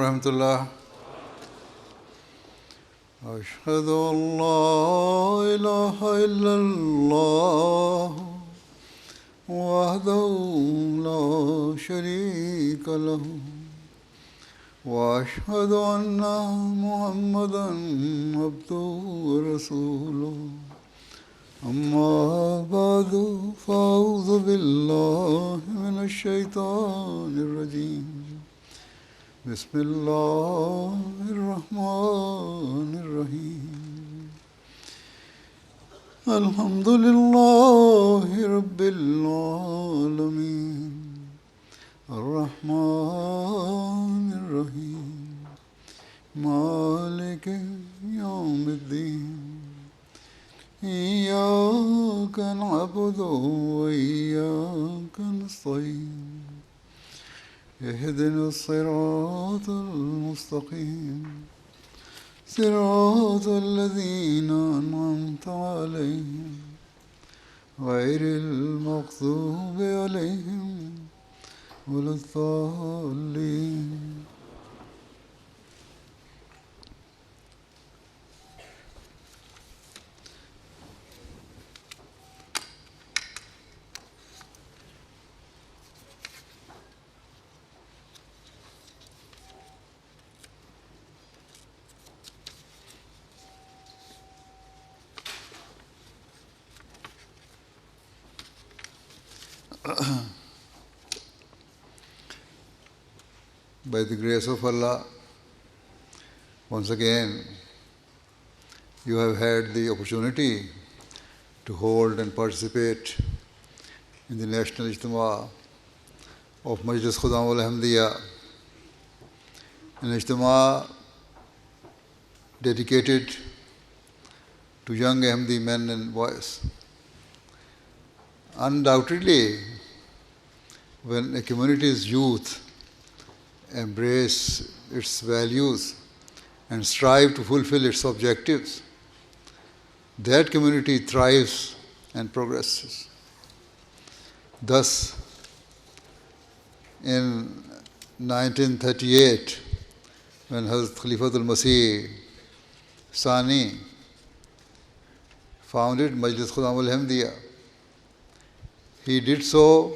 ورحمة الله. أشهد أن لا إله إلا الله وحده لا شريك له وأشهد أن محمدا عبده ورسوله أما بعد فأعوذ بالله من الشيطان الرجيم بسم الله الرحمن الرحيم الحمد لله رب العالمين الرحمن الرحيم مالك يوم الدين إياك نعبد وإياك نستعين اهدنا الصراط المستقيم صراط الذين أنعمت عليهم غير المغضوب عليهم ولا الضالين. By the grace of Allah, once again, you have had the opportunity to hold and participate in the National Ijtema of Majlis Khudam al-Ahmadiyya, an Ijtema dedicated to young Ahmadi men and boys. Undoubtedly, when a community's youth embrace its values and strive to fulfill its objectives, that community thrives and progresses. Thus, in 1938, when Hazrat Khalifatul Masih Sani founded Majlis Khudam al-Ahmadiyya, he did so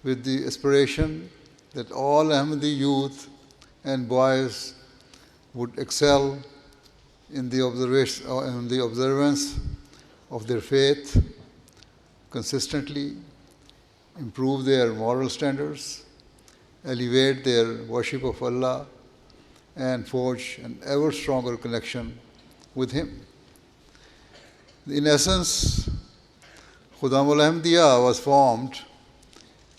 with the aspiration that all Ahmadi youth and boys would excel in the observance of their faith consistently, improve their moral standards, elevate their worship of Allah, and forge an ever stronger connection with Him. In essence, Khudam al-Ahmadiyya was formed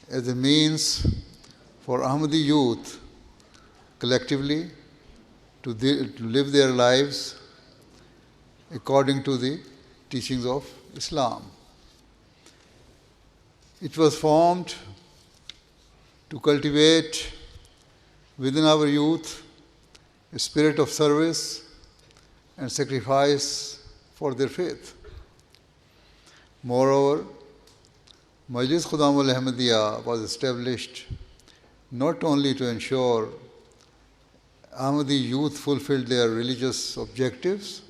as a means for Ahmadi youth collectively to live their lives according to the teachings of Islam. It was formed to cultivate within our youth a spirit of service and sacrifice for their faith. Moreover, Majlis Khudam al-Ahmadiyya was established not only to ensure Ahmadi youth fulfilled their religious objectives,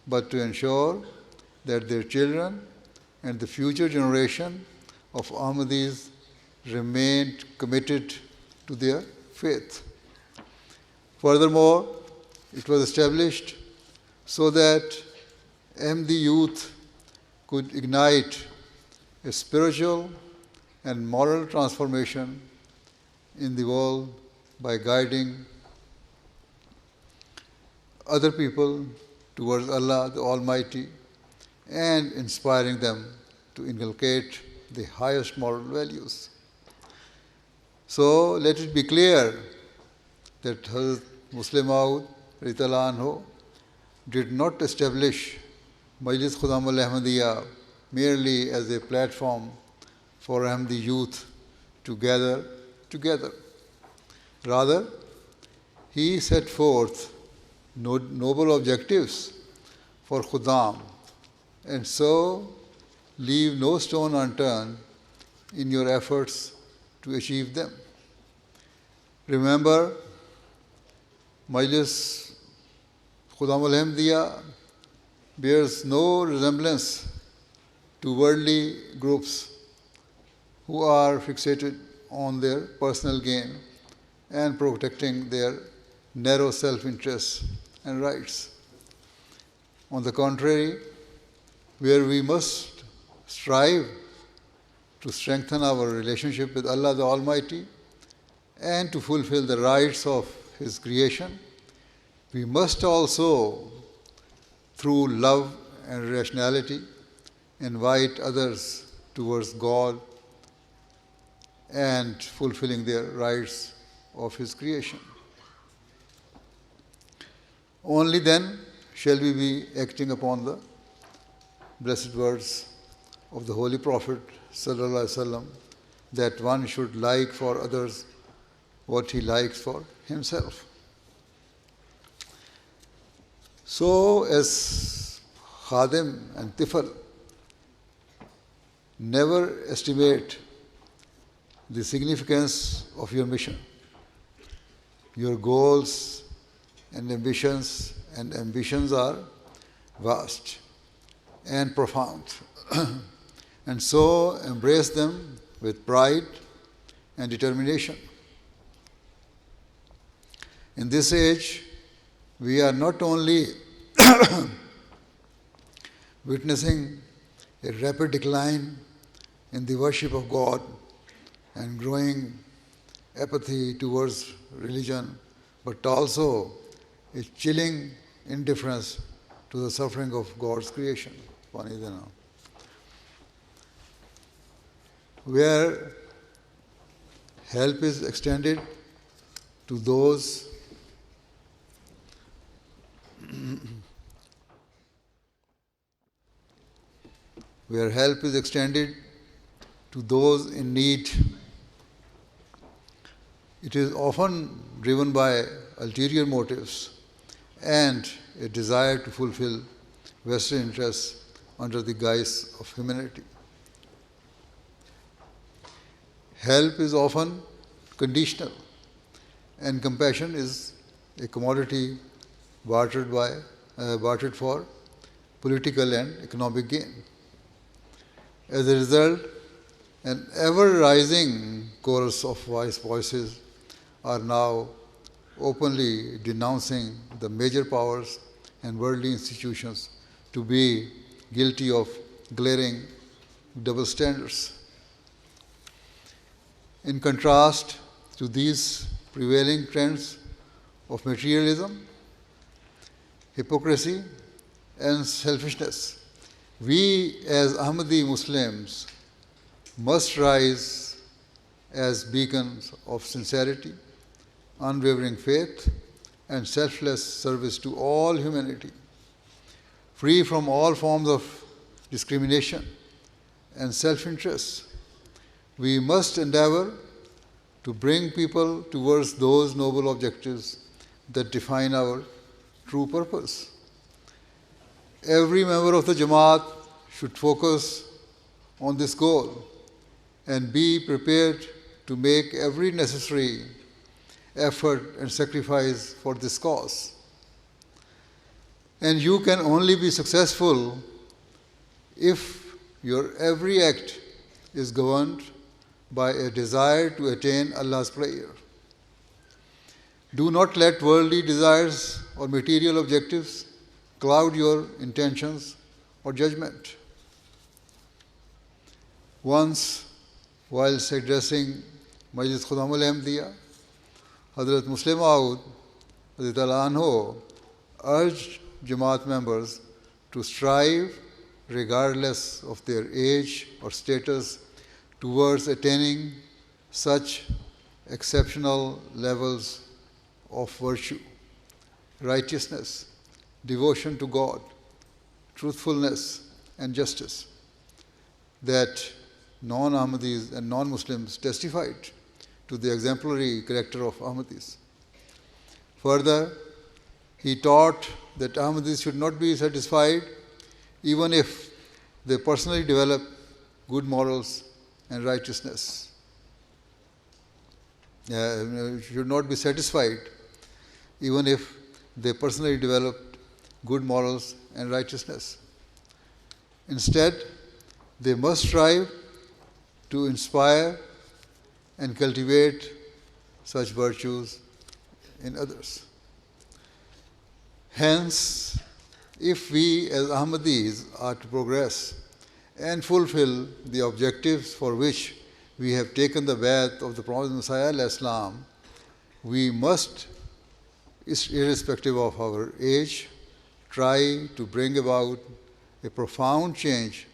but to ensure that their children and the future generation of Ahmadis remained committed to their faith. Furthermore, it was established so that Ahmadi youth could ignite a spiritual and moral transformation in the world by guiding other people towards Allah the Almighty and inspiring them to inculcate the highest moral values. So let it be clear that Hazrat Muslim Maud Radhiyallahu Anhu did not establish Majlis Khudam al-Ahmadiyya merely as a platform for Ahmadi youth to gather together. Rather, he set forth noble objectives for Khudam, and so leave no stone unturned in your efforts to achieve them. Remember Majlis Khudam al-Ahmadiyya bears no resemblance to worldly groups who are fixated on their personal gain and protecting their narrow self-interests and rights. On the contrary, where we must strive to strengthen our relationship with Allah the Almighty and to fulfill the rights of His creation, we must also, through love and rationality, invite others towards God and fulfilling their rights of His creation. Only then shall we be acting upon the blessed words of the Holy Prophet ﷺ, that one should like for others what he likes for himself. So, as Khadim and Tifl, never estimate the significance of your mission. Your goals and ambitions are vast and profound. And so embrace them with pride and determination. In this age, we are not only witnessing a rapid decline in the worship of God and growing apathy towards religion, but also a chilling indifference to the suffering of God's creation. Where help is extended to those in need, it is often driven by ulterior motives and a desire to fulfill Western interests under the guise of humanity. Help is often conditional, and compassion is a commodity bartered for political and economic gain. As a result, an ever-rising chorus of voices are now openly denouncing the major powers and worldly institutions to be guilty of glaring double standards. In contrast to these prevailing trends of materialism, hypocrisy, and selfishness, we as Ahmadi Muslims must rise as beacons of sincerity, unwavering faith, and selfless service to all humanity, free from all forms of discrimination and self-interest. We must endeavor to bring people towards those noble objectives that define our true purpose. Every member of the Jamaat should focus on this goal and be prepared to make every necessary effort and sacrifice for this cause. And you can only be successful if your every act is governed by a desire to attain Allah's pleasure. Do not let worldly desires or material objectives cloud your intentions or judgment. Once, whilst addressing Majlis Khudam al-Ahmadiyya, Hazrat Muslim Maud anhu urged Jamaat members to strive, regardless of their age or status, towards attaining such exceptional levels of virtue, righteousness, devotion to God, truthfulness, and justice that non-Ahmadis and non-Muslims testified to the exemplary character of Ahmadis. Further, he taught that Ahmadis should not be satisfied even if they personally develop good morals and righteousness. Should not be satisfied even if they personally developed good morals and righteousness. Instead, they must strive to inspire and cultivate such virtues in others. Hence, if we as Ahmadis are to progress and fulfill the objectives for which we have taken the path of the promised Messiah al-Islam, we must, irrespective of our age, try to bring about a profound change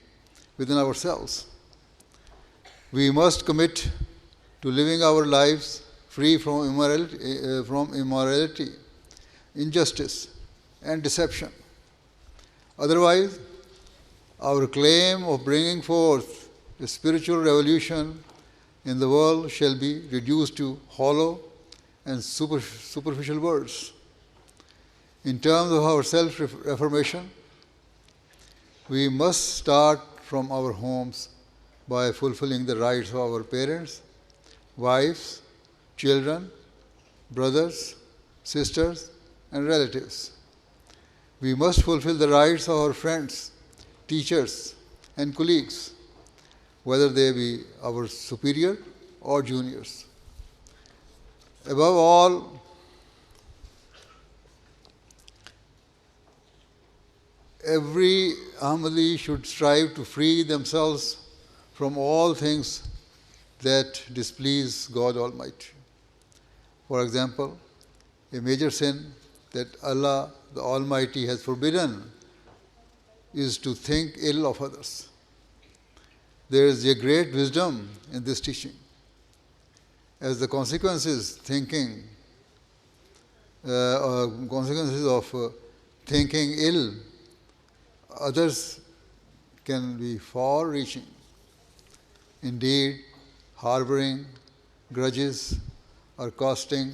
within ourselves. We must commit to living our lives free from immorality, injustice, and deception. Otherwise, our claim of bringing forth a spiritual revolution in the world shall be reduced to hollow and superficial words. In terms of our self-reformation, we must start from our homes by fulfilling the rights of our parents, wives, children, brothers, sisters, and relatives. We must fulfill the rights of our friends, teachers, and colleagues, whether they be our superior or juniors. Above all, every Ahmadi should strive to free themselves from all things that displease God Almighty. For example, a major sin that Allah the Almighty has forbidden is to think ill of others. There is a great wisdom in this teaching, as the consequences of thinking ill others can be far-reaching. Indeed, harboring grudges or casting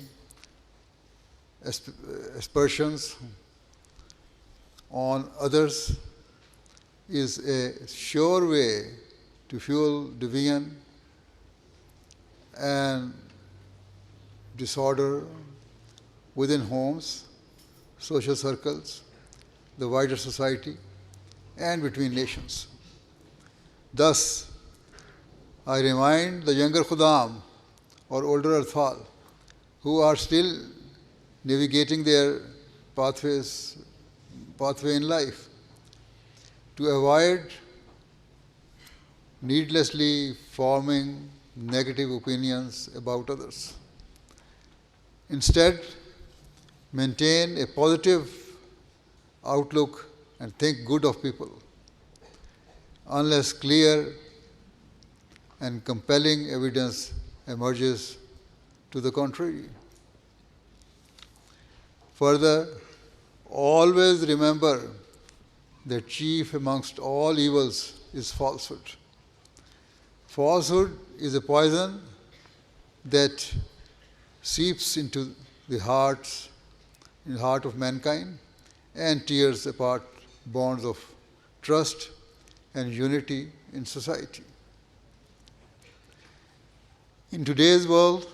aspersions on others is a sure way to fuel division and disorder within homes, social circles, the wider society, and between nations. Thus, I remind the younger Khuddam or older Atfal who are still navigating their pathway in life to avoid needlessly forming negative opinions about others. Instead, maintain a positive outlook and think good of people, unless clear and compelling evidence emerges to the contrary. Further, always remember that chief amongst all evils is falsehood. Falsehood is a poison that seeps into the heart of mankind and tears apart bonds of trust and unity in society. In today's world,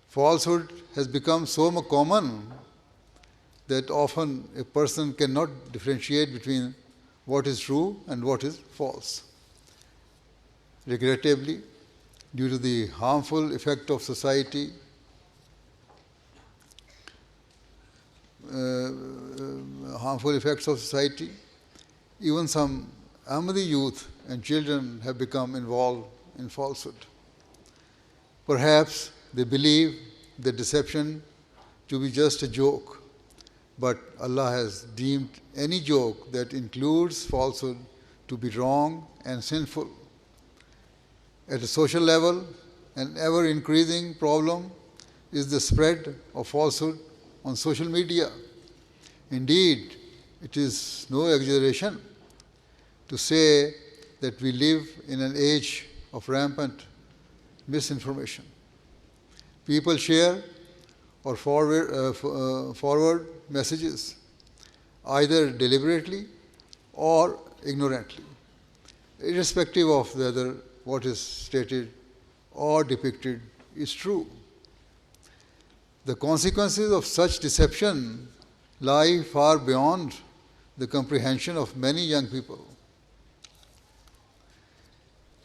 falsehood has become so common that often a person cannot differentiate between what is true and what is false. Regrettably, due to the harmful effect of society, even some Ahmadi youth and children have become involved in falsehood. Perhaps they believe the deception to be just a joke, but Allah has deemed any joke that includes falsehood to be wrong and sinful. At a social level, an ever-increasing problem is the spread of falsehood on social media. Indeed, it is no exaggeration to say that we live in an age of rampant misinformation. People share or forward messages either deliberately or ignorantly, irrespective of whether what is stated or depicted is true. The consequences of such deception lie far beyond the comprehension of many young people.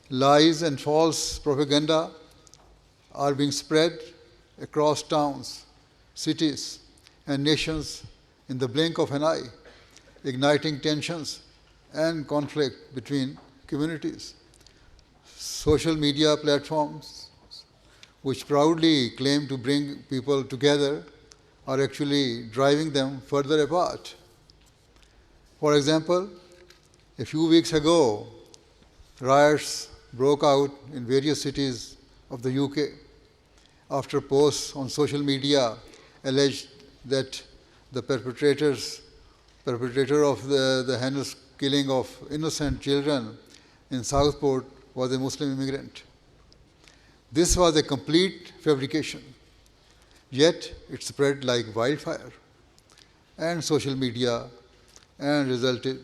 Lies and false propaganda are being spread across towns, cities, and nations in the blink of an eye, igniting tensions and conflict between communities. Social media platforms, which proudly claim to bring people together, are actually driving them further apart. For example, a few weeks ago, riots broke out in various cities of the UK after posts on social media alleged that the perpetrator of the heinous killing of innocent children in Southport was a Muslim immigrant. This was a complete fabrication, yet it spread like wildfire and social media and resulted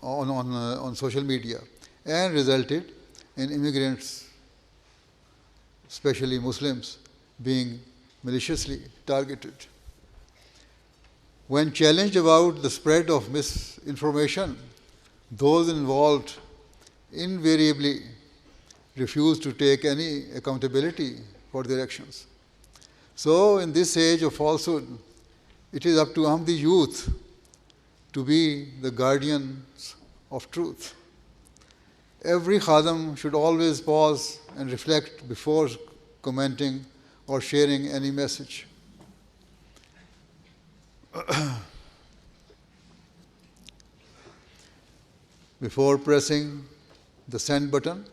on social media and resulted in immigrants, especially Muslims, being maliciously targeted. When challenged about the spread of misinformation, those involved invariably refuse to take any accountability for their actions. So, in this age of falsehood, it is up to Ahmadi youth to be the guardians of truth. Every Khadam should always pause and reflect before commenting or sharing any message. Before pressing the send button,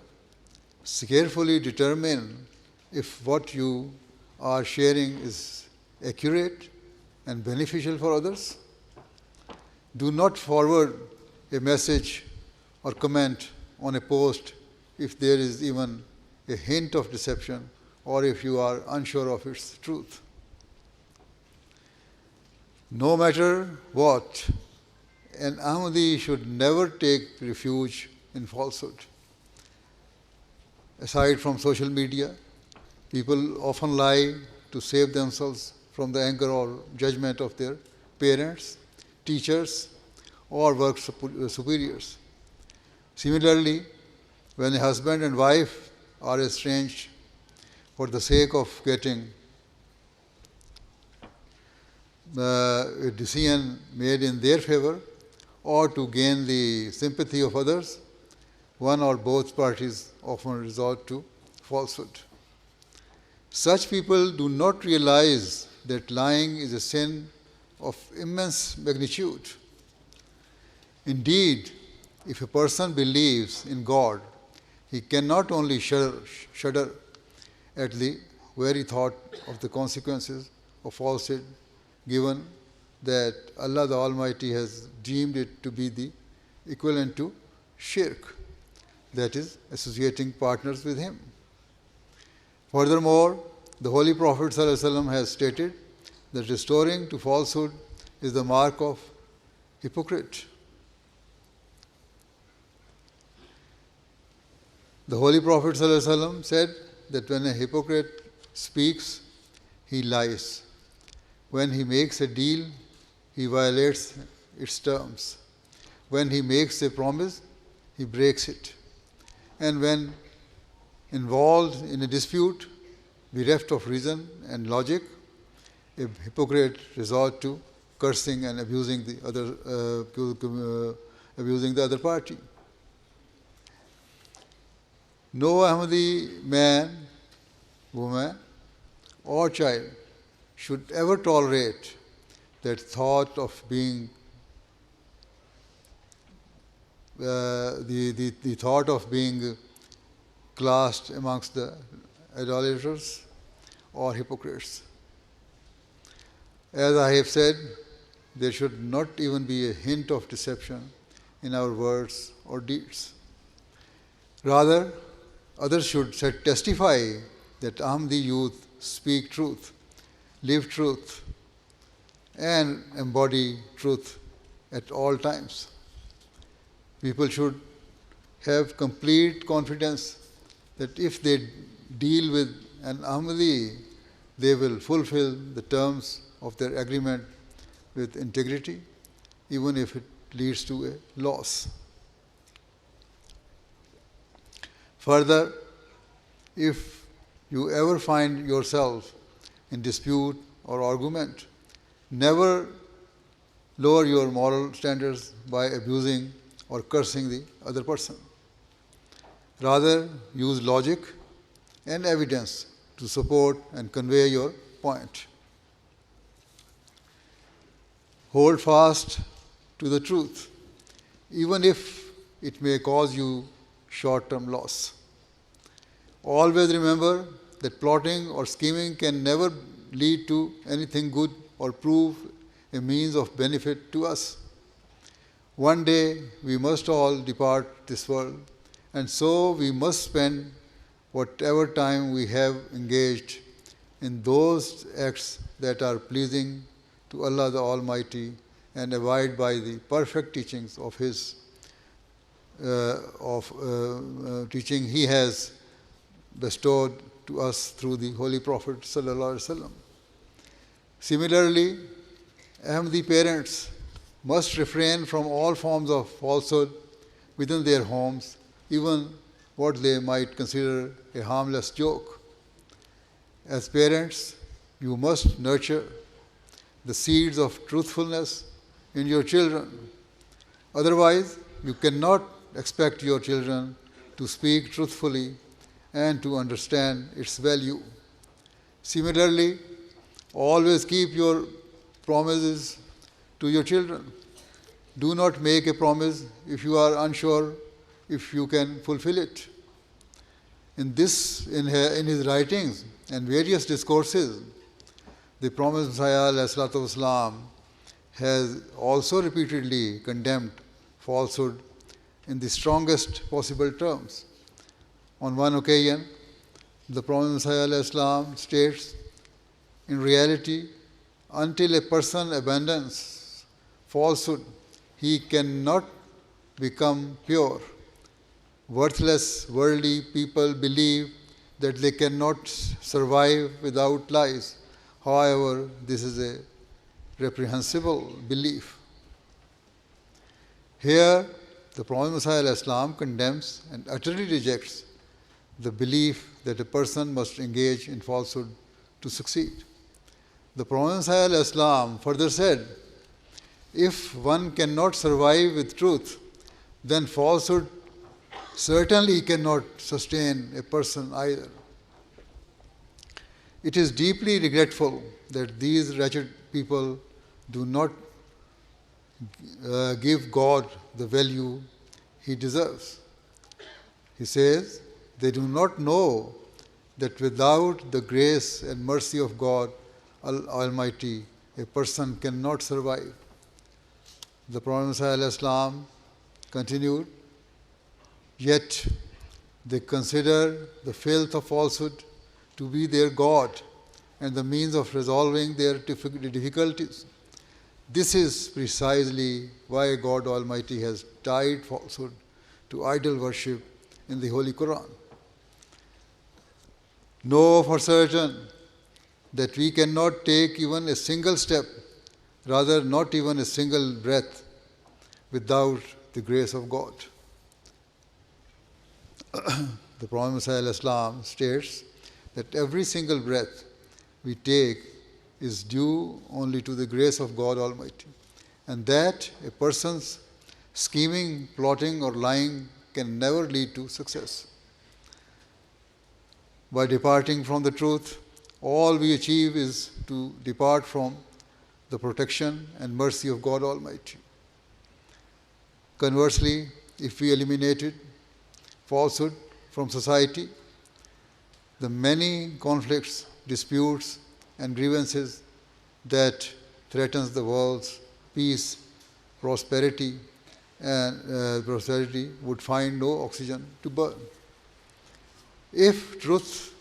carefully determine if what you are sharing is accurate and beneficial for others. Do not forward a message or comment on a post if there is even a hint of deception or if you are unsure of its truth. No matter what, an Ahmadi should never take refuge in falsehood. Aside from social media, people often lie to save themselves from the anger or judgment of their parents, teachers, or work superiors. Similarly, when a husband and wife are estranged for the sake of getting a decision made in their favor or to gain the sympathy of others, one or both parties often resort to falsehood. Such people do not realize that lying is a sin of immense magnitude. Indeed, if a person believes in God, he can not only shudder at the very thought of the consequences of falsehood, given that Allah the Almighty has deemed it to be the equivalent to shirk, that is, associating partners with Him. Furthermore, the Holy Prophet ﷺ has stated that restoring to falsehood is the mark of hypocrite. The Holy Prophet ﷺ said that when a hypocrite speaks, he lies. When he makes a deal, he violates its terms. When he makes a promise, he breaks it. And when involved in a dispute, bereft of reason and logic, a hypocrite resorts to cursing and abusing the other party. No Ahmadi man, woman, or child should ever tolerate that thought of being the thought of being classed amongst the idolaters or hypocrites. As I have said, there should not even be a hint of deception in our words or deeds. Rather, others should testify that Ahmadi youth speak truth, live truth, and embody truth at all times. People should have complete confidence that if they deal with an Ahmadi, they will fulfill the terms of their agreement with integrity, even if it leads to a loss. Further, if you ever find yourself in dispute or argument, never lower your moral standards by abusing or cursing the other person. Rather, use logic and evidence to support and convey your point. Hold fast to the truth, even if it may cause you short-term loss. Always remember that plotting or scheming can never lead to anything good or prove a means of benefit to us. One day we must all depart this world, and so we must spend whatever time we have engaged in those acts that are pleasing to Allah the Almighty and abide by the perfect teachings of His teaching He has bestowed to us through the Holy Prophet sallallahu alaihi wasallam. Similarly, Ahmadi parents must refrain from all forms of falsehood within their homes, even what they might consider a harmless joke. As parents, you must nurture the seeds of truthfulness in your children. Otherwise, you cannot expect your children to speak truthfully and to understand its value. Similarly, always keep your promises to your children. Do not make a promise if you are unsure if you can fulfill it. In his writings and various discourses, the promised Messiah ﷺ has also repeatedly condemned falsehood in the strongest possible terms. On one occasion, the promised Messiah ﷺ states, in reality, until a person abandons falsehood, he cannot become pure. Worthless, worldly people believe that they cannot survive without lies. However, this is a reprehensible belief. Here, the Prophet Messiah ﷺ condemns and utterly rejects the belief that a person must engage in falsehood to succeed. The Prophet Messiah ﷺ further said, if one cannot survive with truth, then falsehood certainly cannot sustain a person either. It is deeply regretful that these wretched people do not give God the value He deserves. He says, they do not know that without the grace and mercy of God Almighty, a person cannot survive. The Prophet Messiah ﷺ continued, yet they consider the filth of falsehood to be their God and the means of resolving their difficulties. This is precisely why God Almighty has tied falsehood to idol worship in the Holy Quran. Know for certain that we cannot take even a single step, rather not even a single breath, without the grace of God. The Prophet Messiah ﷺ states that every single breath we take is due only to the grace of God Almighty, and that a person's scheming, plotting, or lying can never lead to success. By departing from the truth, all we achieve is to depart from the protection and mercy of God Almighty. Conversely, if we eliminated falsehood from society, the many conflicts, disputes, and grievances that threatens the world's peace, prosperity would find no oxygen to burn. If truth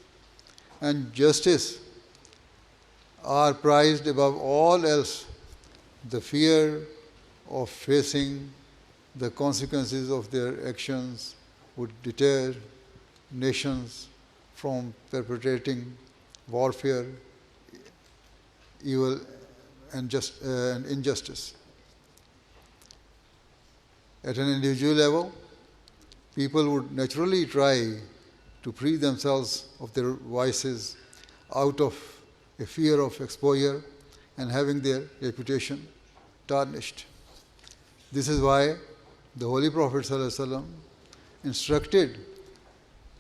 and justice are prized above all else, the fear of facing the consequences of their actions would deter nations from perpetrating warfare evil and injustice. At an individual level, people would naturally try to free themselves of their vices out of a fear of exposure and having their reputation tarnished. This is why the Holy Prophet ﷺ instructed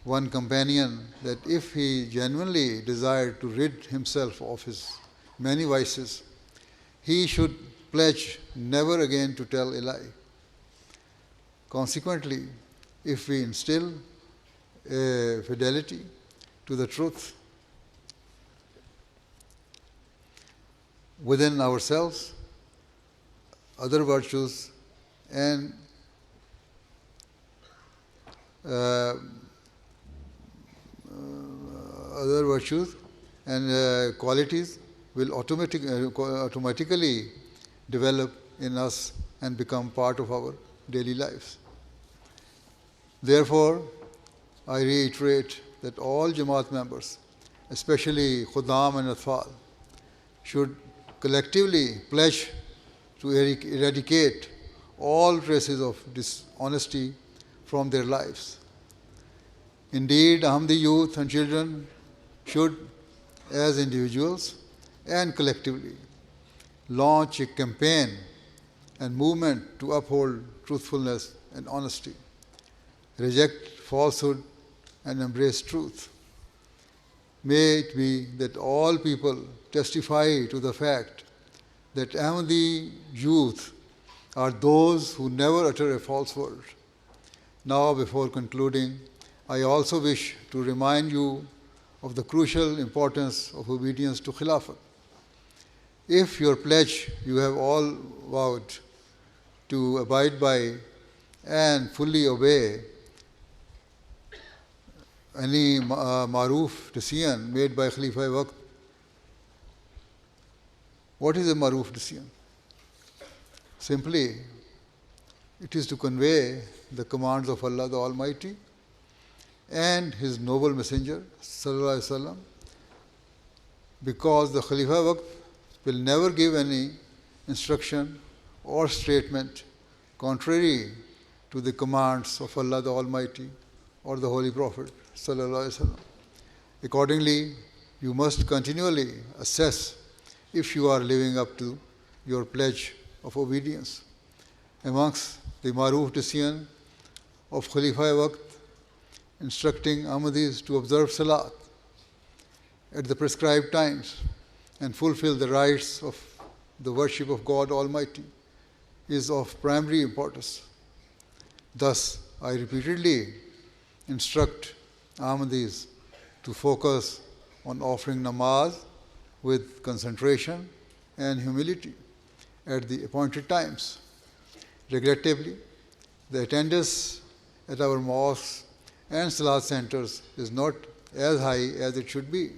one companion that if he genuinely desired to rid himself of his many vices, he should pledge never again to tell a lie. Consequently, if we instill a fidelity to the truth within ourselves, other virtues and qualities will automatically develop in us and become part of our daily lives. Therefore, I reiterate that all Jamaat members, especially Khuddam and Atfal, should collectively pledge to eradicate all traces of dishonesty from their lives. Indeed, Ahmadi youth and children should, as individuals and collectively, launch a campaign and movement to uphold truthfulness and honesty, reject falsehood and embrace truth. May it be that all people testify to the fact that Ahmadi youth are those who never utter a false word. Now, before concluding, I also wish to remind you of the crucial importance of obedience to Khilafat. If your pledge you have all vowed to abide by and fully obey any maroof decision made by Khalifa-e-Waqt. What is a maroof decision? Simply, it is to convey the commands of Allah the Almighty and His noble Messenger Sallallahu Alaihi Wasallam, because the Khalifa-e-Waqt will never give any instruction or statement contrary to the commands of Allah the Almighty or the Holy Prophet Sallallahu Alaihi Wasallam. Accordingly, you must continually assess if you are living up to your pledge of obedience. Amongst the maroof decision of Khalifa-e-Waqt, instructing Ahmadis to observe Salat at the prescribed times and fulfill the rights of the worship of God Almighty is of primary importance. Thus, I repeatedly instruct Ahmadis to focus on offering namaz with concentration and humility at the appointed times. Regrettably, the attendance at our mosques and salat centers is not as high as it should be.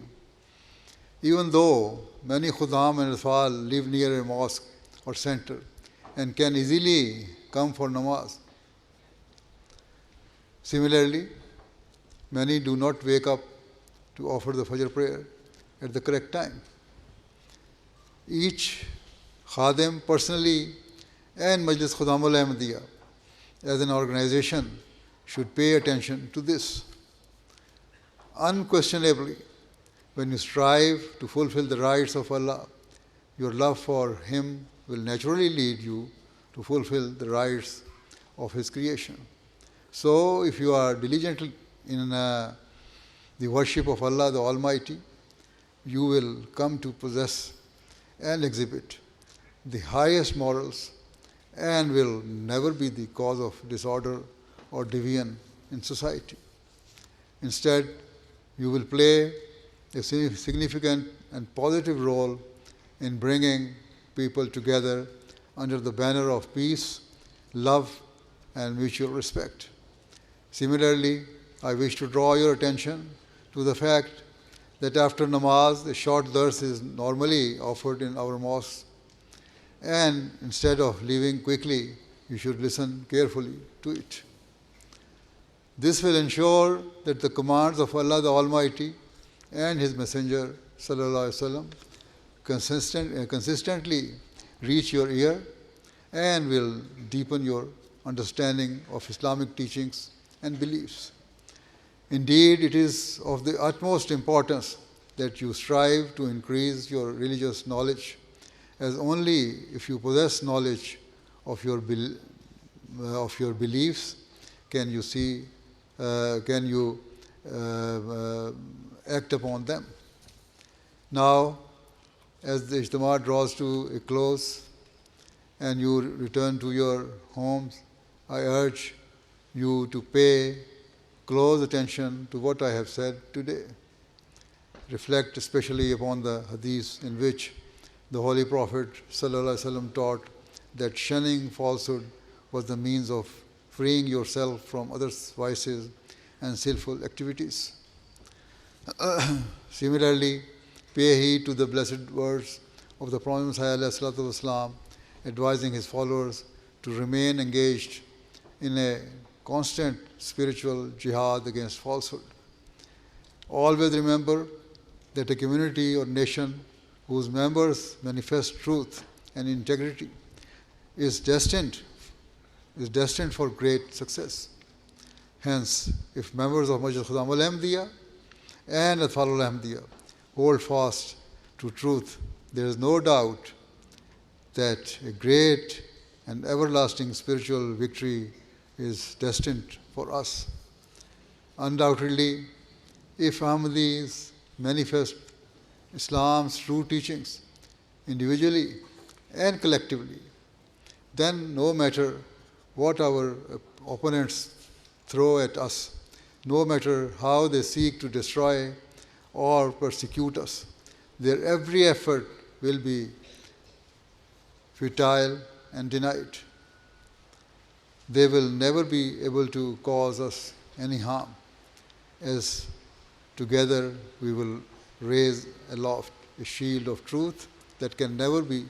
Even though many Khuddam and Atfal live near a mosque or center and can easily come for namaz. Similarly, many do not wake up to offer the Fajr prayer at the correct time. Each Khadim personally and Majlis Khuddamul Ahmadiyya as an organization should pay attention to this. Unquestionably, when you strive to fulfill the rights of Allah, your love for Him will naturally lead you to fulfill the rights of His creation. So, if you are diligent in the worship of Allah the Almighty, you will come to possess and exhibit the highest morals and will never be the cause of disorder or deviance in society. Instead, you will play a significant and positive role in bringing people together under the banner of peace, love, and mutual respect. Similarly, I wish to draw your attention to the fact that after namaz, a short dars is normally offered in our mosques, and instead of leaving quickly, you should listen carefully to it. This will ensure that the commands of Allah the Almighty and His Messenger Sallallahu Alaihi Wasallam consistently reach your ear and will deepen your understanding of Islamic teachings and beliefs. Indeed, it is of the utmost importance that you strive to increase your religious knowledge, as only if you possess knowledge of your beliefs can you act upon them. Now, as the Ijtema draws to a close and you return to your homes, I urge you to pay close attention to what I have said today. Reflect especially upon the hadith in which the Holy Prophet ﷺ taught that shunning falsehood was the means of freeing yourself from others' vices and sinful activities. Similarly, pay heed to the blessed words of the Prophet ﷺ, advising his followers to remain engaged in a constant spiritual jihad against falsehood. Always remember that a community or nation whose members manifest truth and integrity is destined for great success. Hence, if members of Majlis Khudam al-Ahmadiyya and Atfal al-Ahmadiyya hold fast to truth, there is no doubt that a great and everlasting spiritual victory is destined for us. Undoubtedly, if Ahmadis manifest Islam's true teachings individually and collectively, then no matter what our opponents throw at us, no matter how they seek to destroy or persecute us, their every effort will be futile and denied. They will never be able to cause us any harm, as together we will raise aloft a shield of truth that can never be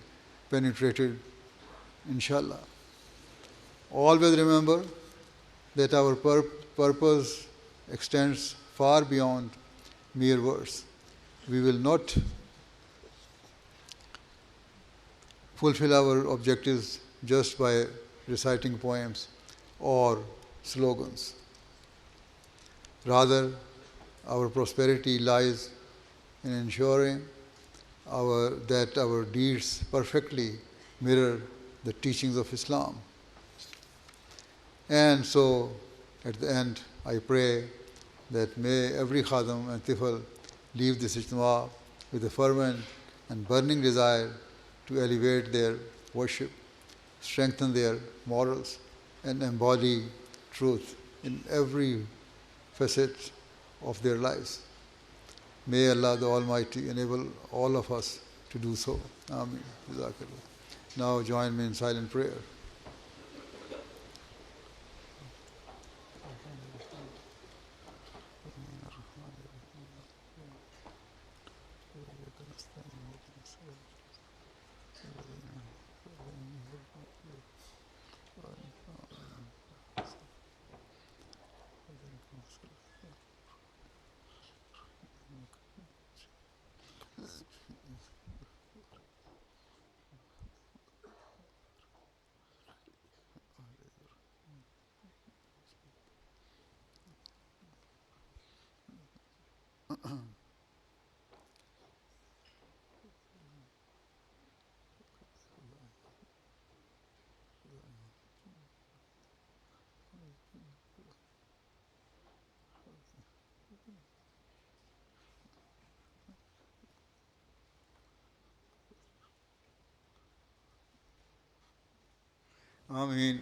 penetrated, inshallah. Always remember that our purpose extends far beyond mere words. We will not fulfill our objectives just by reciting poems or slogans. Rather, our prosperity lies in ensuring that our deeds perfectly mirror the teachings of Islam. And so, at the end, I pray that may every Khadam and Tifl leave this Ijtema with a fervent and burning desire to elevate their worship, strengthen their morals, and embody truth in every facet of their lives. May Allah the Almighty enable all of us to do so. Ameen. Jazakallah. Now join me in silent prayer. Ameen.